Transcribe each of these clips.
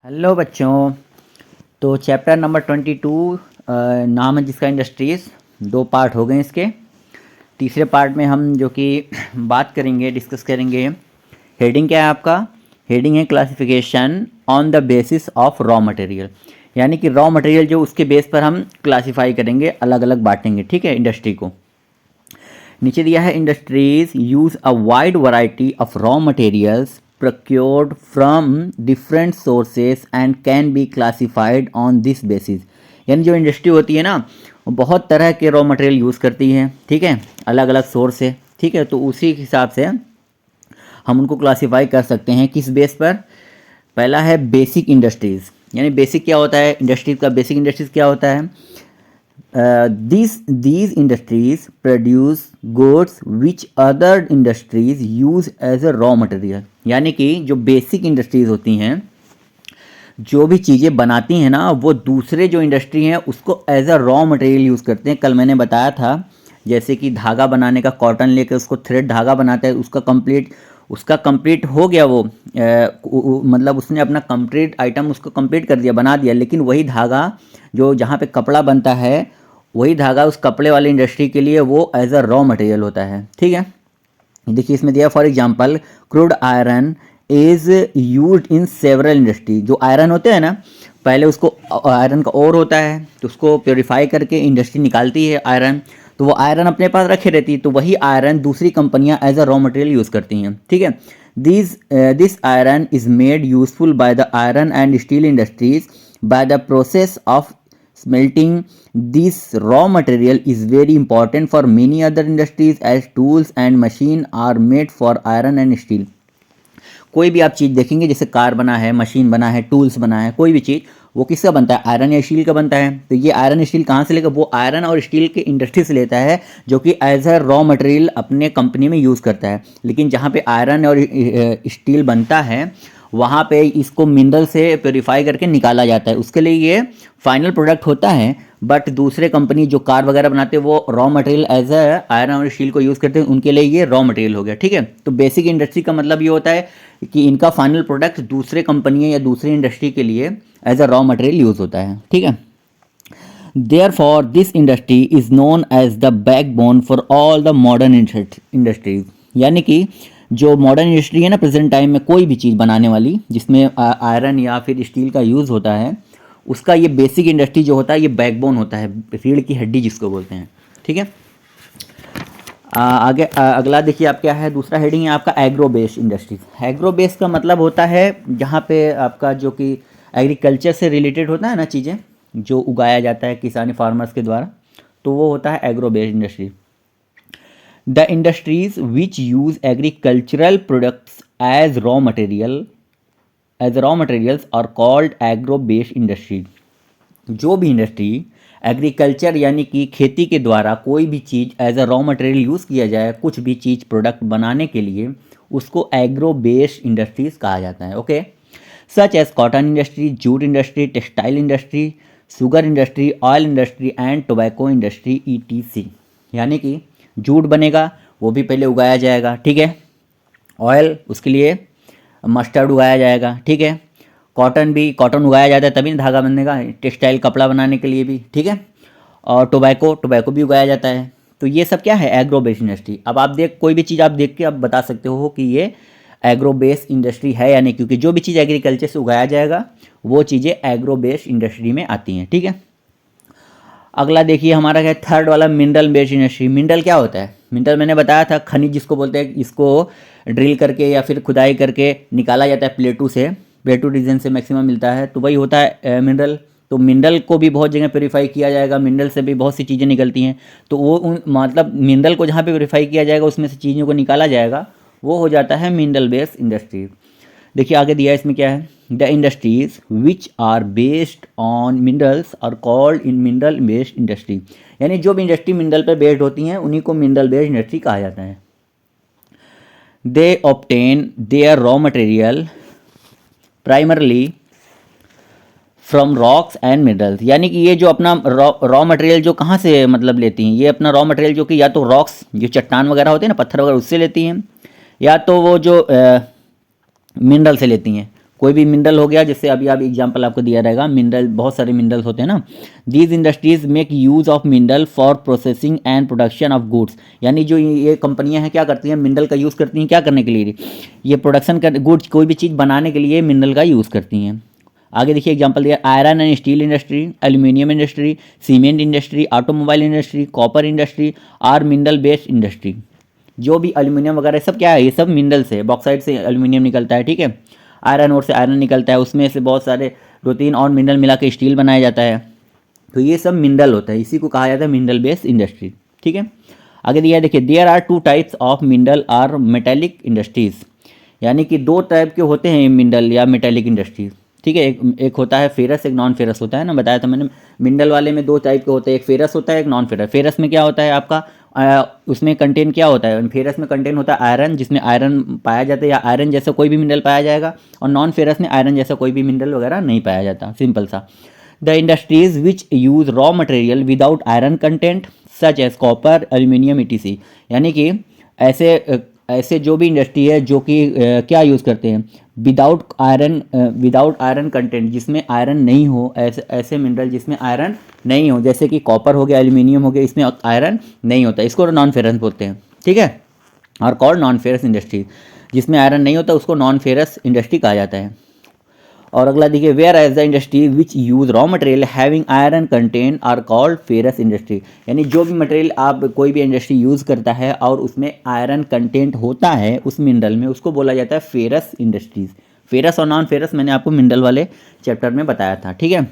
Hello बच्चों। तो chapter number 22 नाम है जिसका इंडस्ट्रीज़। दो पार्ट हो गए इसके। तीसरे पार्ट में हम जो कि बात करेंगे, डिस्कस करेंगे। हेडिंग क्या है आपका? हेडिंग है classification on the basis of raw material, यानी कि रॉ मटेरियल जो उसके बेस पर हम क्लासीफाई करेंगे, अलग अलग बांटेंगे। ठीक है, इंडस्ट्री को। नीचे दिया है industries use a wide variety of raw materials procured from different sources and can be classified on this basis। यानी जो इंडस्ट्री होती है ना, वो बहुत तरह के रॉ मटेरियल यूज़ करती है। ठीक है, अलग अलग सोर्स से। ठीक है, तो उसी हिसाब से हम उनको क्लासीफाई कर सकते हैं। किस बेस पर? पहला है बेसिक इंडस्ट्रीज़। यानी बेसिक क्या होता है इंडस्ट्रीज का? बेसिक इंडस्ट्रीज क्या होता है? these industries produce goods which other industries use as a raw material। यानी कि जो बेसिक इंडस्ट्रीज होती हैं, जो भी चीज़ें बनाती हैं ना, वो दूसरे जो इंडस्ट्री हैं उसको as a raw material use करते हैं। कल मैंने बताया था, जैसे कि धागा बनाने का, कॉटन लेकर उसको थ्रेड धागा बनाता है, उसका कंप्लीट हो गया। वो मतलब उसने अपना कंप्लीट आइटम उसको कंप्लीट कर दिया, बना दिया। लेकिन वही धागा जो जहाँ पे कपड़ा बनता है, वही धागा उस कपड़े वाली इंडस्ट्री के लिए वो एज अ रॉ मटेरियल होता है। ठीक है, देखिए इसमें दिया for example crude iron is used in several industry. जो आयरन होते हैं ना, पहले उसको आयरन का ओर होता है, तो उसको प्योरीफाई करके इंडस्ट्री निकालती है आयरन। तो वो आयरन अपने पास रखे रहती है, तो वही आयरन दूसरी कंपनियां as a raw material use करती हैं। ठीक है, this iron is made useful by the iron and steel industries by the process of smelting। This raw material is very important for many other industries as tools and machine are made for iron and steel। कोई भी आप चीज़ देखेंगे, जैसे car बना है, machine बना है, tools बना है, कोई भी चीज़, वो किसका बनता है? आयरन या स्टील का बनता है। तो ये आयरन स्टील कहाँ से लेगा? वो आयरन और स्टील के इंडस्ट्री से लेता है, जो कि एज अ रॉ मटेरियल अपने कंपनी में यूज़ करता है। लेकिन जहाँ पे आयरन और स्टील बनता है, वहाँ पे इसको मिनरल से प्योरीफाई करके निकाला जाता है। उसके लिए ये फाइनल प्रोडक्ट होता है। बट दूसरे कंपनी जो कार वगैरह बनाते हैं, वो raw material as a iron और स्टील को यूज़ करते हैं, उनके लिए ये रॉ मटेरियल हो गया। ठीक है, तो बेसिक इंडस्ट्री का मतलब ये होता है कि इनका फाइनल प्रोडक्ट दूसरे कंपनियों या दूसरी इंडस्ट्री के लिए as a raw material use होता है। ठीक है, therefore this industry is known as the backbone for all the modern industries. यानी कि जो मॉडर्न इंडस्ट्री है ना, प्रेजेंट टाइम में कोई भी चीज़ बनाने वाली जिसमें आयरन या फिर स्टील का यूज़ होता है, उसका ये बेसिक इंडस्ट्री जो होता है, ये बैकबोन होता है, रीढ़ की हड्डी जिसको बोलते हैं। ठीक है, आगे अगला देखिए आप क्या है। दूसरा हेडिंग है आपका agro based industries. Agro based का मतलब होता है जहाँ पे आपका जो कि एग्रीकल्चर से रिलेटेड होता है ना, चीज़ें जो उगाया जाता है किसानी फार्मर्स के द्वारा, तो वो होता है agro based industry. The industries which use agricultural products as raw materials are called agro based industries. जो भी इंडस्ट्री एग्रीकल्चर यानी कि खेती के द्वारा कोई भी चीज़ as a raw material use किया जाए, कुछ भी चीज़ प्रोडक्ट बनाने के लिए, उसको एग्रो बेस्ड इंडस्ट्रीज कहा जाता है। Okay, such as cotton industry, jute industry, textile industry, sugar industry, oil industry and tobacco industry ETC। यानी कि जूट बनेगा, वो भी पहले उगाया जाएगा। ठीक है, ऑयल, उसके लिए मस्टर्ड उगाया जाएगा। ठीक है, कॉटन उगाया जाता है तभी धागा बनेगा, टेक्सटाइल कपड़ा बनाने के लिए भी। ठीक है, और टोबैको भी उगाया जाता है। तो ये सब क्या है? Agro based industry. अब आप कोई भी चीज़ आप देख के आप बता सकते हो कि ये एग्रो बेस्ड इंडस्ट्री है या नहीं, क्योंकि जो भी चीज़ एग्रीकल्चर से उगाया जाएगा वो चीज़ें एग्रो बेस्ड इंडस्ट्री में आती हैं। ठीक है, अगला देखिए हमारा क्या है, थर्ड वाला मिनरल बेस्ड इंडस्ट्री। मिनरल क्या होता है? मिनरल मैंने बताया था, खनिज जिसको बोलते हैं। इसको ड्रिल करके या फिर खुदाई करके निकाला जाता है प्लेटू से, प्लेटू रीजन से मैक्सिमम मिलता है, तो वही होता है मिनरल। तो मिनरल को भी बहुत जगह प्योरीफाई किया जाएगा, मिनरल से भी बहुत सी चीज़ें निकलती हैं। तो वो मतलब मिनरल को जहाँ पे प्योरीफाई किया जाएगा, उसमें से चीज़ों को निकाला जाएगा, वो हो जाता है मिनरल बेस्ड इंडस्ट्री। देखिए आगे दिया है, इसमें क्या है, the industries which are based on minerals are called in mineral based industry. यानी जो भी इंडस्ट्री मिनरल पर बेस्ड होती हैं, उन्हीं को मिनरल बेस्ड इंडस्ट्री कहा जाता है। They obtain their raw material primarily from rocks and minerals. यानी कि ये जो अपना रॉ मटेरियल जो कहाँ से मतलब लेती हैं, ये अपना रॉ मटेरियल जो कि या तो रॉक्स, जो चट्टान वगैरह होते हैं ना, पत्थर वगैरह, उससे लेती हैं, या तो वो जो मिनरल से लेती हैं। कोई भी मिनरल हो गया, जैसे अभी आप एग्जांपल आपको दिया रहेगा, मिनरल बहुत सारे मिनरल्स होते हैं ना। These industries make use of mineral for processing and production of goods, यानी जो ये कंपनियां हैं क्या करती हैं, मिनरल का यूज़ करती हैं क्या करने के लिए, ये प्रोडक्शन कर गुड्स कोई भी चीज़ बनाने के लिए मिनरल का यूज़ करती हैं। आगे देखिए एग्जांपल दिया, iron and steel industry, aluminium industry, cement industry, automobile industry, copper industry are mineral based industry. जो भी एल्यूमिनियम वगैरह सब क्या है, ये सब मिनरल से, बॉक्साइट से एल्यूमिनियम निकलता है, ठीक है। आयरन और से आयरन निकलता है, उसमें से बहुत सारे 2-3 और मिनरल मिला के स्टील बनाया जाता है। तो ये सब मिनरल होता है, इसी को कहा जाता है मिनरल बेस्ड इंडस्ट्री, ठीक है। आगे दिया देखिए, there are 2 types of mineral are metallic industries, यानी कि 2 टाइप के होते हैं मिनरल या मेटेलिक इंडस्ट्रीज, ठीक है। एक होता है फेरस, एक नॉन फेरस होता है ना, बताया था मैंने। मिनरल वाले में 2 टाइप के होते हैं, एक फेरस होता है, एक नॉन फेरस। फेरस में क्या होता है आपका, उसमें कंटेन क्या होता है, फेरस में कंटेन होता है आयरन, जिसमें आयरन पाया जाता है या आयरन जैसा कोई भी मिनरल पाया जाएगा, और नॉन फेरस में आयरन जैसा कोई भी मिनरल वगैरह नहीं पाया जाता, सिंपल सा। The industries which use raw material without iron content such as copper, aluminium ETC, यानी कि ऐसे जो भी इंडस्ट्री है जो कि क्या यूज़ करते हैं, विदाउट आयरन कंटेंट, जिसमें आयरन नहीं हो, ऐसे मिनरल जिसमें आयरन नहीं हो, जैसे कि कॉपर हो गया, एल्यूमिनियम हो गया, इसमें आयरन नहीं होता, इसको नॉन फेरस बोलते हैं, ठीक है। और कॉल्ड नॉन फेरस इंडस्ट्री, जिसमें आयरन नहीं होता उसको नॉन फेरस इंडस्ट्री कहा जाता है। और अगला देखिए, whereas the industry which use raw material having iron content are called ferrous industry, यानी जो भी मटेरियल आप कोई भी इंडस्ट्री यूज़ करता है और उसमें आयरन कंटेंट होता है उस मिनरल में, उसको बोला जाता है फेरस इंडस्ट्रीज। फेरस और नॉन फेरस मैंने आपको मिनरल वाले चैप्टर में बताया था, ठीक है।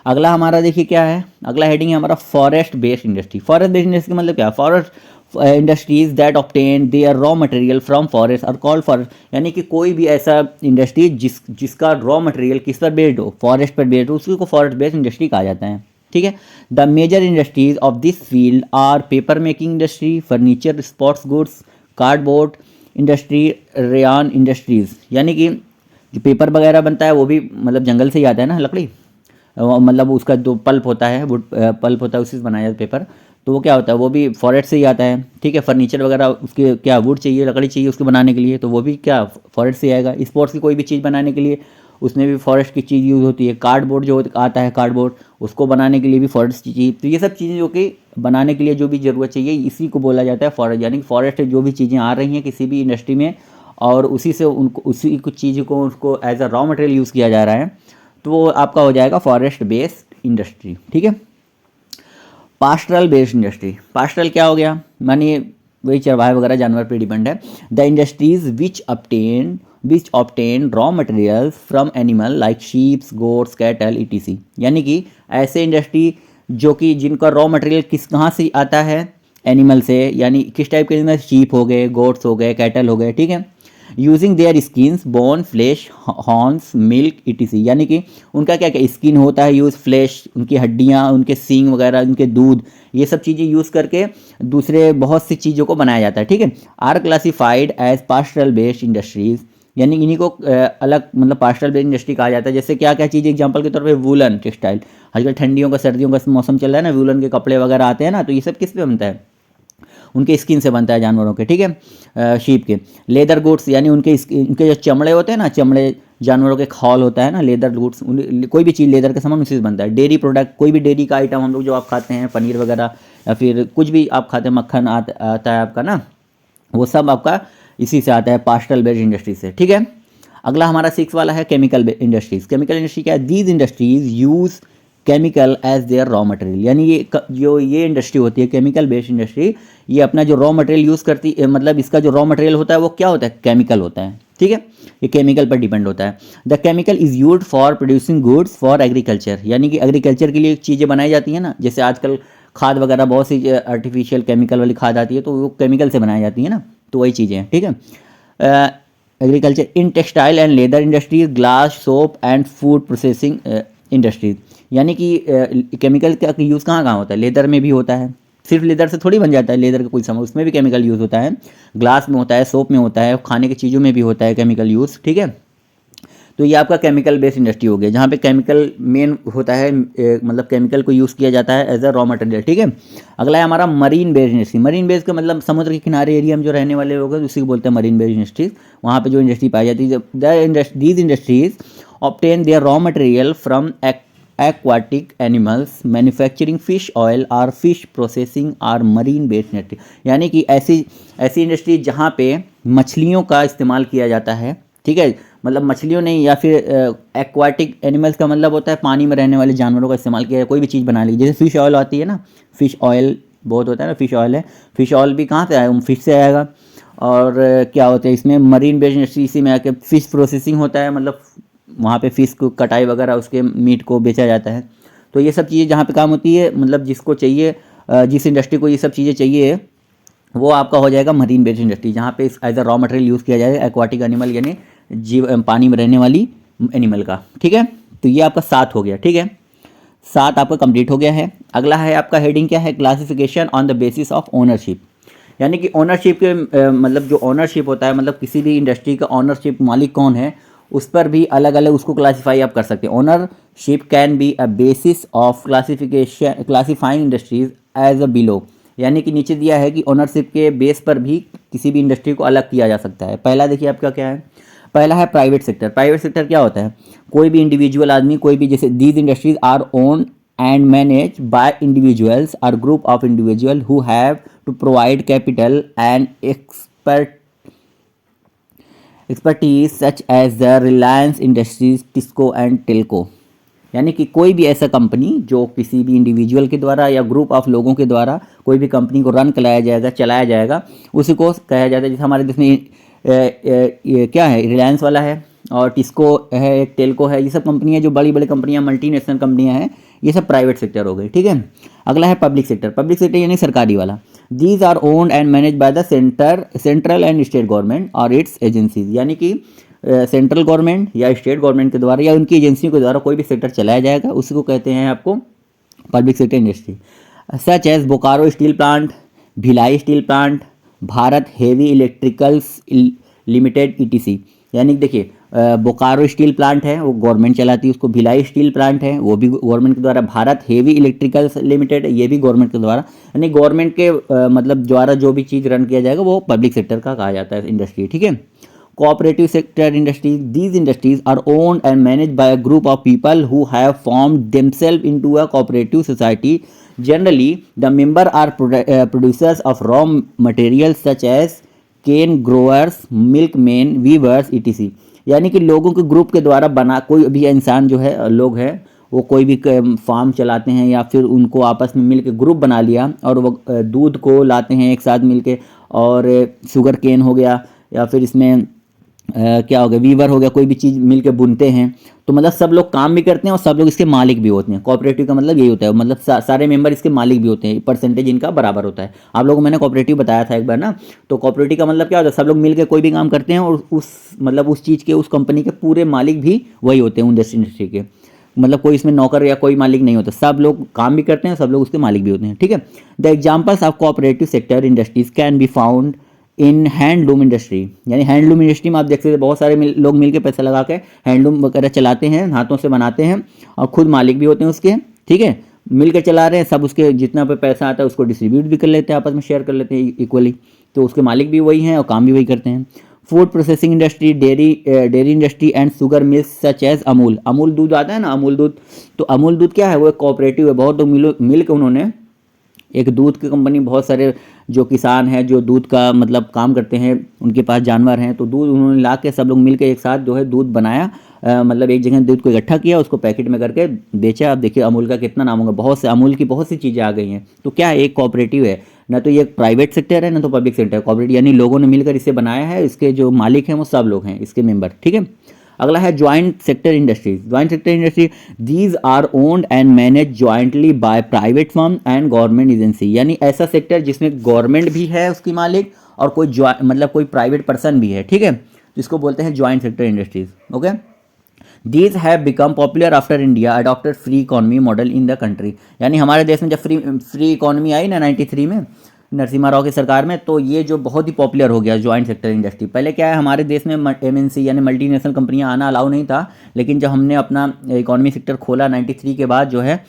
अगला हमारा देखिए क्या है, अगला हेडिंग है हमारा forest based industry. Forest based industry मतलब क्या, forest industries that obtain their raw material from forest are called forest, यानी कि कोई भी ऐसा इंडस्ट्री जिसका रॉ मटेरियल किस पर बेस्ड हो, फॉरेस्ट पर बेस्ड हो, उसी को फॉरेस्ट बेस्ड इंडस्ट्री कहा जाता है, ठीक है। The major industries of this field are paper making industry, furniture, sports goods, cardboard industry, rayon industries, यानी कि जो पेपर वगैरह बनता है वो भी मतलब जंगल से ही आता है ना, लकड़ी, मतलब उसका जो पल्प होता है, वुड पल्प होता है, उसी से बनाया जाता है पेपर, तो वो क्या होता है, वो भी फॉरेस्ट से ही आता है, ठीक है। फर्नीचर वगैरह उसके क्या वुड चाहिए, लकड़ी चाहिए उसके बनाने के लिए, तो वो भी क्या फॉरेस्ट से आएगा। स्पोर्ट्स की कोई भी चीज़ बनाने के लिए उसमें भी फॉरेस्ट की चीज़ यूज़ होती है। कार्डबोर्ड जो आता है, कार्डबोर्ड, उसको बनाने के लिए भी फॉरेस्ट की चीज़, तो ये सब चीज़ें जो कि बनाने के लिए जो भी ज़रूरत चाहिए, इसी को बोला जाता है फॉरेस्ट, यानी कि फॉरेस्ट जो भी चीज़ें आ रही हैं किसी भी इंडस्ट्री में और उसी से उनको उसी कुछ चीज़ को उसको as a raw material use किया जा रहा है, तो वो आपका हो जाएगा फॉरेस्ट बेस्ड इंडस्ट्री, ठीक है। पास्टरल बेस्ड इंडस्ट्री, पास्टरल क्या हो गया, मानिए वही चरवाहे वगैरह जानवर पे डिपेंड है। The industries which obtain raw materials from animal like sheeps, goats, cattle ETC, यानी कि ऐसे इंडस्ट्री जो कि जिनका रॉ मटेरियल कहाँ से आता है, एनिमल से, यानी किस टाइप के एनिमल, शीप हो गए, गोट्स हो गए, कैटल हो गए, ठीक है। Using their skins, bone, flash, horns, milk ETC, यानी कि उनका क्या क्या स्किन होता है यूज़, फ्लैश, उनकी हड्डियाँ, उनके सींग वगैरह, उनके दूध, ये सब चीज़ें यूज़ करके दूसरे बहुत सी चीज़ों को बनाया जाता है, ठीक है। Are classified as pastoral based industries, यानी इन्हीं को अलग मतलब पास्टरल बेस्ड इंडस्ट्री कहा जाता है। जैसे क्या क्या चीज़, एग्जांपल के तौर पे वूलन टेक्सटाइल, आजकल ठंडियों का सर्दियों का मौसम चल रहा है ना, वूलन के कपड़े वगैरह आते हैं ना, तो ये सब किस पे बनता है, उनके स्किन से बनता है जानवरों के, ठीक है, शीप के। लेदर गुड्स, यानी उनके जो चमड़े होते हैं ना, चमड़े जानवरों के खॉल होता है ना, लेदर गुड्स, कोई भी चीज़ लेदर का सामान उसी से बनता है। डेयरी प्रोडक्ट, कोई भी डेयरी का आइटम हम लोग जो आप खाते हैं, पनीर वगैरह या फिर कुछ भी आप खाते हैं, मक्खन आता है आपका ना, वो सब आपका इसी से आता है, पास्टरल बेस्ड इंडस्ट्री से, ठीक है। अगला हमारा 6 वाला है केमिकल इंडस्ट्रीज। केमिकल इंडस्ट्री क्या है, these industries use chemical as their raw material, यानी ये इंडस्ट्री होती है केमिकल बेस्ड इंडस्ट्री, ये अपना जो रॉ मटेरियल यूज़ करती है, मतलब इसका जो रॉ मटेरियल होता है वो क्या होता है, केमिकल होता है, ठीक है। ये केमिकल पर डिपेंड होता है। The chemical is used for producing goods for agriculture, यानी कि एग्रीकल्चर के लिए चीज़ें बनाई जाती हैं ना, जैसे आजकल खाद वगैरह बहुत सी आर्टिफिशियल केमिकल वाली खाद आती है, तो वो केमिकल से बनाई जाती है ना, तो वही चीज़ें हैं, ठीक है। Agriculture, in textile and leather industries, glass, soap and food processing industries, यानी कि केमिकल का यूज़ कहाँ कहाँ होता है, लेदर में भी होता है, सिर्फ लेदर से थोड़ी बन जाता है लेदर का कोई सामान, उसमें भी केमिकल यूज़ होता है, ग्लास में होता है, सोप में होता है, खाने की चीज़ों में भी होता है केमिकल यूज़, ठीक है। तो ये आपका केमिकल बेस्ड इंडस्ट्री हो गया, जहाँ पे केमिकल मेन होता है, मतलब केमिकल को यूज़ किया जाता है एज अ रॉ मटेरियल, ठीक है। अगला है हमारा marine based industry. Marine based का मतलब समुद्र के किनारे एरिया में जो रहने वाले लोग हैं उसी को बोलते हैं मरीन बेस्ड इंडस्ट्रीज। वहाँ पे जो इंडस्ट्री पाई जाती है, these industries obtain their raw material from aquatic animals, manufacturing fish oil or fish processing or marine based industry। यानी कि ऐसी ऐसी इंडस्ट्री जहाँ पे मछलियों का इस्तेमाल किया जाता है, ठीक है, मतलब मछलियों नहीं, या फिर एक्वाटिक एनिमल्स का मतलब होता है पानी में रहने वाले जानवरों का इस्तेमाल किया, कोई भी चीज़ बना ली, जैसे फिश ऑयल आती है ना, फिश ऑयल बहुत होता है ना, फिश ऑयल है, फिश ऑयल भी कहाँ से आएगा, फिश से आएगा। और क्या होता है इसमें मरीन बेस्ड इंडस्ट्री, इसी में आके फिश प्रोसेसिंग होता है, मतलब वहाँ पे फ़िश को कटाई वगैरह उसके मीट को बेचा जाता है। तो ये सब चीज़ें जहाँ पे काम होती है, मतलब जिसको चाहिए, जिस इंडस्ट्री को ये सब चीज़ें चाहिए, वो आपका हो जाएगा मरीन बेस्ड इंडस्ट्री, जहाँ पे as a raw material use किया जाएगा एक्वाटिक एनिमल, यानी जीव पानी में रहने वाली एनिमल का, ठीक है। तो ये आपका 7 हो गया, ठीक है, 7 आपका कंप्लीट हो गया है। अगला है आपका हेडिंग क्या है, classification on the basis of ownership. यानी कि ओनरशिप के मतलब जो ओनरशिप होता है, मतलब किसी भी इंडस्ट्री का ओनरशिप, मालिक कौन है, उस पर भी अलग अलग उसको क्लासीफाई आप कर सकते हैं। Ownership can be a basis of classification classifying industries as a below. यानी कि नीचे दिया है कि ओनरशिप के बेस पर भी किसी भी इंडस्ट्री को अलग किया जा सकता है। पहला देखिए आपका क्या है, पहला है प्राइवेट सेक्टर। प्राइवेट सेक्टर क्या होता है, कोई भी इंडिविजुअल आदमी, कोई भी, जैसे these industries are own and manage by individuals or group of individual who have to provide capital and expertise such as the Reliance industries, TISCO and TELCO. यानी कि कोई भी ऐसा कंपनी जो किसी भी इंडिविजुअल के द्वारा या ग्रुप ऑफ लोगों के द्वारा कोई भी कंपनी को रन चलाया जाएगा, उसी को कहा जाता है। जैसे हमारे देश में ये क्या है, रिलायंस वाला है, और टिस्को है, एक टेल्को है, ये सब कंपनियां जो बड़ी बड़ी कंपनियां, मल्टीनेशनल कंपनियां हैं, ये सब प्राइवेट सेक्टर हो गई, ठीक है। अगला है पब्लिक सेक्टर। पब्लिक सेक्टर यानी सरकारी वाला। These are owned and manage by the central and state government और इट्स एजेंसीज। यानी कि सेंट्रल गवर्नमेंट या स्टेट गवर्नमेंट के द्वारा या उनकी एजेंसियों के द्वारा कोई भी सेक्टर चलाया जाएगा, उसी को कहते हैं आपको public sector industry. Such as Bokaro steel plant, Bhilai steel plant, Bharat heavy electricals limited ETC. यानी देखिए बोकारो स्टील प्लांट है वो गवर्नमेंट चलाती है उसको, भिलाई स्टील प्लांट है वो भी गवर्नमेंट के द्वारा, भारत हेवी इलेक्ट्रिकल्स लिमिटेड ये भी गवर्नमेंट के द्वारा, यानी गवर्नमेंट के मतलब द्वारा जो भी चीज़ रन किया जाएगा वो पब्लिक सेक्टर का कहा जाता है इंडस्ट्री, ठीक है। Cooperative sector industries, these industries are owned and manage by a group of people who have formed themselves into a cooperative society. Generally the member are producers of raw material such as cane growers, milk man, weavers ETC. यानी कि लोगों के group के द्वारा बना, कोई भी इंसान जो है, लोग हैं, वो कोई भी फार्म चलाते हैं या फिर उनको आपस में मिल के ग्रुप बना लिया और वो दूध को लाते हैं एक साथ मिल के, और शुगर केन हो गया या फिर इसमें क्या हो गया, वीवर हो गया, कोई भी चीज़ मिल के बुनते हैं। तो मतलब सब लोग काम भी करते हैं और सब लोग इसके मालिक भी होते हैं। कोऑपरेटिव का मतलब यही होता है, मतलब सारे मेंबर इसके मालिक भी होते हैं, परसेंटेज इनका बराबर होता है। आप लोगों को मैंने कोऑपरेटिव बताया था एक बार ना, तो कोऑपरेटिव का मतलब क्या होता है, सब लोग मिलकर कोई भी काम करते हैं और उस चीज़ के, उस कंपनी के पूरे मालिक भी वही होते हैं इंडस्ट्री के। मतलब कोई इसमें नौकर या कोई मालिक नहीं होता, सब लोग काम भी करते हैं, सब लोग उसके मालिक भी होते हैं, ठीक है। The examples of cooperative sector industries can be found in handloom industry. यानी हैंडलूम इंडस्ट्री में आप देख सकते हैं बहुत सारे लोग मिलकर पैसा लगा के हैंडलूम वगैरह चलाते हैं, हाथों से बनाते हैं और खुद मालिक भी होते हैं उसके, ठीक है, मिलकर चला रहे हैं सब, उसके जितना पे पैसा आता है उसको डिस्ट्रीब्यूट भी कर लेते हैं, आपस में शेयर कर लेते हैं इक्वली, तो उसके मालिक भी वही हैं और काम भी वही करते हैं। Food processing industry, dairy industry and sugar mills such as Amul. Amul दूध आता है ना, अमूल दूध, तो अमूल दूध क्या है, वो एक कोऑपरेटिव है, बहुत लोग मिल के उन्होंने एक दूध की कंपनी, बहुत सारे जो किसान हैं जो दूध का मतलब काम करते हैं, उनके पास जानवर हैं, तो दूध उन्होंने ला के सब लोग मिलकर एक साथ जो है दूध बनाया, मतलब एक जगह दूध को इकट्ठा किया, उसको पैकेट में करके बेचा। आप देखिए अमूल का कितना नाम होगा, बहुत से अमूल की बहुत सी चीज़ें आ गई हैं। तो क्या है, एक कोऑपरेटिव है ना, तो ये प्राइवेट सेक्टर है ना तो पब्लिक सेक्टर। कोऑपरेटिव यानी लोगों ने मिलकर इसे बनाया है, इसके जो मालिक हैं वो सब लोग हैं इसके मेंबर, ठीक है। अगला है joint sector industries. Joint sector industry, these are owned and manage jointly by private firm and government agency. यानी ऐसा सेक्टर जिसमें गवर्नमेंट भी है उसकी मालिक और कोई मतलब कोई प्राइवेट पर्सन भी है, ठीक है, जिसको बोलते हैं joint sector industries, okay. These have become popular after India adopted free economy model in the country. यानी हमारे देश में जब फ्री इकोनॉमी आई ना 93 में, नरसिम्हा राव की सरकार में, तो ये जो बहुत ही पॉपुलर हो गया जॉइंट सेक्टर इंडस्ट्री। पहले क्या है, हमारे देश में एमएनसी यानी मल्टीनेशनल कंपनियां आना अलाउ नहीं था, लेकिन जब हमने अपना इकोनॉमी सेक्टर खोला 93 के बाद जो है,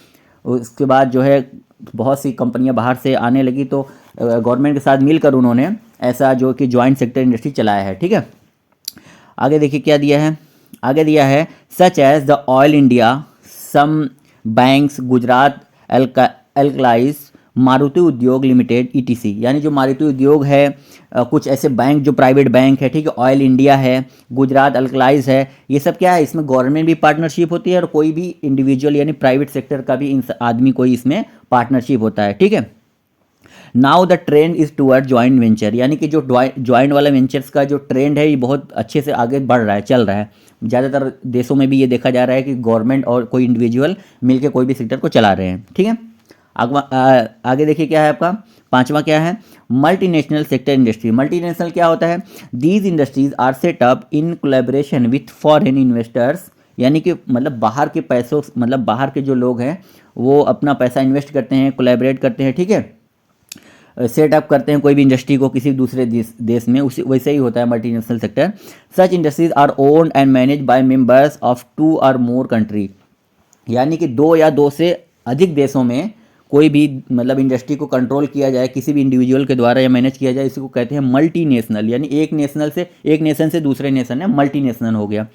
उसके बाद जो है बहुत सी कंपनियां बाहर से आने लगी, तो गवर्नमेंट के साथ मिलकर उन्होंने ऐसा जो कि जॉइंट सेक्टर इंडस्ट्री चलाया है। ठीक है, आगे देखिए क्या दिया है, आगे दिया है such as the Oil India, some banks, Gujarat alkalies, Maruti Udyog limited ETC. यानी जो मारुति उद्योग है, कुछ ऐसे बैंक जो प्राइवेट बैंक है, ठीक है, ऑयल इंडिया है, गुजरात अल्कलाइज है, ये सब क्या है, इसमें गवर्नमेंट भी पार्टनरशिप होती है और कोई भी इंडिविजुअल यानी प्राइवेट सेक्टर का भी आदमी कोई इसमें पार्टनरशिप होता है। ठीक है, now the trend is toward joint venture, यानी कि जो ज्वाइंट वाला वेंचर्स का जो ट्रेंड है ये बहुत अच्छे से आगे बढ़ रहा है, चल रहा है। ज़्यादातर देशों में भी ये देखा जा रहा है कि गवर्नमेंट और कोई इंडिविजुअल मिलकर कोई भी सेक्टर को चला रहे हैं। ठीक है, आगे देखिए क्या है आपका पांचवा क्या है, मल्टीनेशनल सेक्टर इंडस्ट्री। मल्टीनेशनल क्या होता है, these industries are set up in collaboration with foreign investors, यानी कि मतलब बाहर के पैसों, मतलब बाहर के जो लोग हैं वो अपना पैसा इन्वेस्ट करते हैं, कोलैबोरेट करते हैं। ठीक है, सेटअप करते हैं कोई भी इंडस्ट्री को किसी दूसरे देश में, उसी वैसे ही होता है multinational sector. Such industries are owned and manage by members of 2 or more country, यानी कि 2 या 2 से अधिक देशों में कोई भी मतलब इंडस्ट्री को कंट्रोल किया जाए किसी भी इंडिविजुअल के द्वारा या मैनेज किया जाए, इसी को कहते हैं मल्टीनेशनल। यानी एक नेशन से दूसरे नेशन है, मल्टीनेशनल हो गया,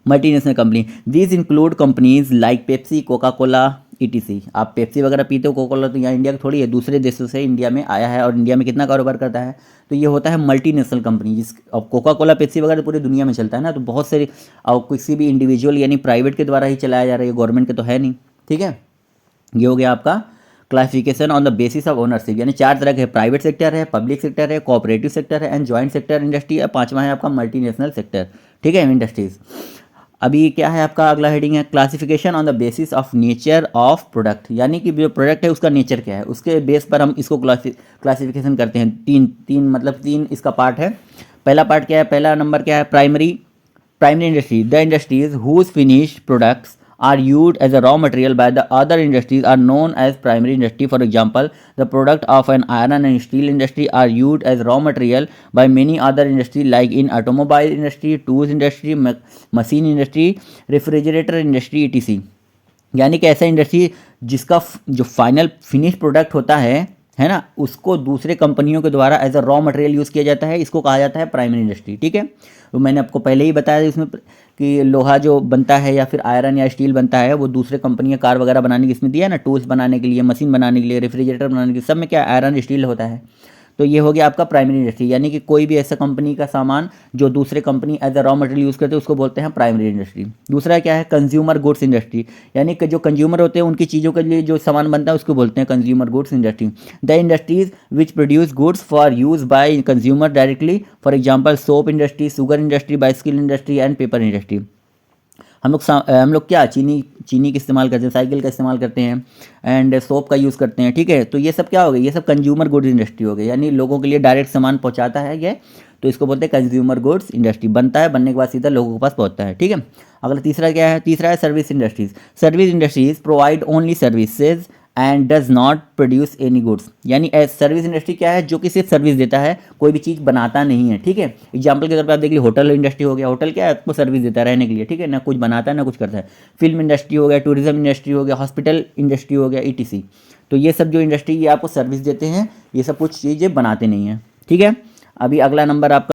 multinational company. These include companies like Pepsi, Coca Cola etc. आप पेप्सी वगैरह पीते हो, कोका कोला तो यहाँ इंडिया का थोड़ी है, दूसरे देशों से इंडिया में आया है और इंडिया में कितना कारोबार करता है, तो ये होता है मल्टीनेशनल कंपनी। जिस अब कोका कोला पेप्सी वगैरह तो पूरी दुनिया में चलता है ना, तो बहुत सारी और किसी भी इंडिविजुअल यानी प्राइवेट के द्वारा ही चलाया जा रहा है, गवर्नमेंट के तो है नहीं। ठीक है, ये हो गया आपका classification on the basis of ownership, यानी 4 तरह के, प्राइवेट सेक्टर है, पब्लिक सेक्टर है, कोऑपरेटिव सेक्टर है एंड जॉइंट सेक्टर इंडस्ट्री है, 5वां है आपका मल्टीनेशनल सेक्टर। ठीक है, इंडस्ट्रीज। अभी क्या है आपका अगला हेडिंग है classification on the basis of nature of product, यानी कि जो प्रोडक्ट है उसका नेचर क्या है, उसके बेस पर हम इसको क्लासिफिकेशन करते हैं। तीन इसका पार्ट है। पहला पार्ट क्या है, पहला नंबर क्या है, primary industry, the industries whose finished products are used as a raw material by the other industries are known as primary industry. For example, the product of an iron and steel industry are used as raw material by many other industries like in automobile industry, tools industry, machine industry, refrigerator industry etc. यानी कि ऐसा industry जिसका जो final finish product होता है ना, उसको दूसरे कंपनियों के द्वारा as a raw material use किया जाता है, इसको कहा जाता है प्राइमरी इंडस्ट्री। ठीक है, तो मैंने आपको पहले ही बताया इसमें कि लोहा जो बनता है या फिर आयरन या स्टील बनता है वो दूसरे कंपनियां कार वगैरह बनाने की इसमें दिया है ना, टूल्स बनाने के लिए, मशीन बनाने के लिए, रेफ्रिजरेटर बनाने के लिए, सब में क्या आयरन स्टील होता है। तो ये हो गया आपका प्राइमरी इंडस्ट्री, यानी कि कोई भी ऐसा कंपनी का सामान जो दूसरे company as a raw material use करते हैं उसको बोलते हैं प्राइमरी इंडस्ट्री। दूसरा क्या है, कंज्यूमर गुड्स इंडस्ट्री, यानी कि जो कंज्यूमर होते हैं उनकी चीज़ों के लिए जो सामान बनता है उसको बोलते हैं consumer goods industry. The industries which produce goods for use by consumer directly, for example soap industry, sugar industry, bicycle industry and paper industry. हम लोग क्या चीनी का इस्तेमाल करते हैं, साइकिल का इस्तेमाल करते हैं एंड सोप का यूज़ करते हैं। ठीक है, तो ये सब क्या हो गया, ये सब कंज्यूमर गुड्स इंडस्ट्री हो गई, यानी लोगों के लिए डायरेक्ट सामान पहुंचाता है ये, तो इसको बोलते हैं कंज्यूमर गुड्स इंडस्ट्री। बनता है, बनने के बाद सीधा लोगों के पास पहुंचता है। ठीक है, अगला तीसरा क्या है, तीसरा है service industries. Service industries provide only services and does not produce any goods, यानी सर्विस इंडस्ट्री क्या है, जो कि सिर्फ सर्विस देता है, कोई भी चीज़ बनाता नहीं है। ठीक है, एग्जांपल के तौर पर आप देख लीजिए होटल इंडस्ट्री हो गया, होटल क्या है, आपको सर्विस देता है रहने के लिए। ठीक है, ना कुछ बनाता है ना कुछ करता है। फिल्म इंडस्ट्री हो गया, टूरिज्म इंडस्ट्री हो गया, हॉस्पिटल इंडस्ट्री हो गया ईटीसी। तो ये सब जो इंडस्ट्री ये आपको सर्विस देते हैं, ये सब कुछ चीज़ें बनाते नहीं हैं। ठीक है, अभी अगला नंबर आपका